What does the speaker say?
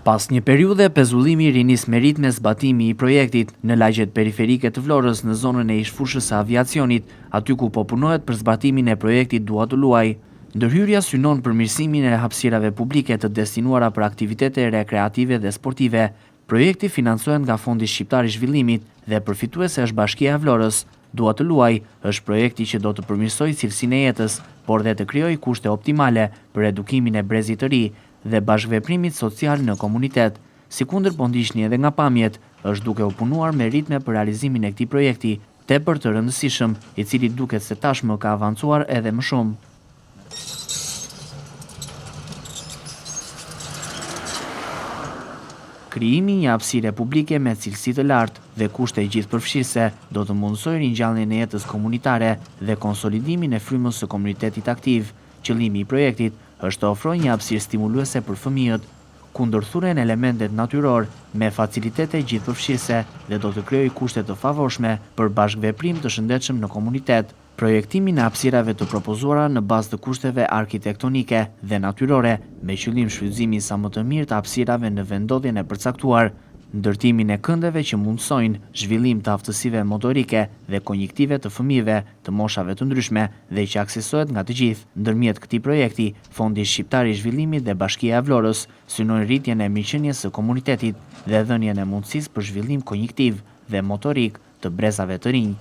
Pas një periudhe, pezullimi rinis me ritme zbatimi i projektit në lagjet periferike të Vlorës në zonën e ishfushës së aviacionit, aty ku po punohet për zbatimin e projektit Dua të luaj. Ndërhyrja synon përmirësimin e hapësirave publike të destinuara për aktivitete rekreative dhe sportive. Projekti financohet nga Fondi Shqiptar i Zhvillimit dhe përfituese është Bashkia e Vlorës. Dua të luaj është projekti që do të përmirësojë cilësinë e jetës, por dhe të krijojë kushte optimale për edukimin e brezit të ri dhe bashkëveprimit social në komunitet. Sikundër po ndiqni edhe nga pamjet, është duke u punuar me ritme për realizimin e këtij projekti, tepër të rëndësishëm, i cili duket se tashmë ka avancuar edhe më shumë. Krijimi një hapësire publike me cilësi të lartë dhe kushte gjithëpërfshirëse do të mundësojë ringjalljen e jetës komunitare dhe konsolidimin e frymës së komunitetit aktiv. Qëllimi i projektit është të ofrojë një hapësirë stimuluese për fëmijët, ku ndërthuren elementet natyror me facilitete gjithëpërfshirëse dhe do të krijojë kushte të favorshme për bashkëveprim të shëndetshëm në komunitet. Projektimi në hapësirave të propozuara në bazë të kushteve arkitektonike dhe natyrore, me qëllim shfrytëzimin sa më të mirë të hapësirave në vendodhjen e përcaktuar, ndërtimin e këndeve që mundësojnë zhvillim të aftësive motorike dhe konjektive të fëmijëve të moshave të ndryshme dhe që aksesohet nga të gjithë. Ndërmjet këtij projekti, Fondi Shqiptar i Zhvillimit dhe Bashkia e Vlorës synojnë rritjen e mirëqenies së komunitetit dhe dhënien e mundësisë për zhvillim konjektiv dhe motorik të brezave të rinj.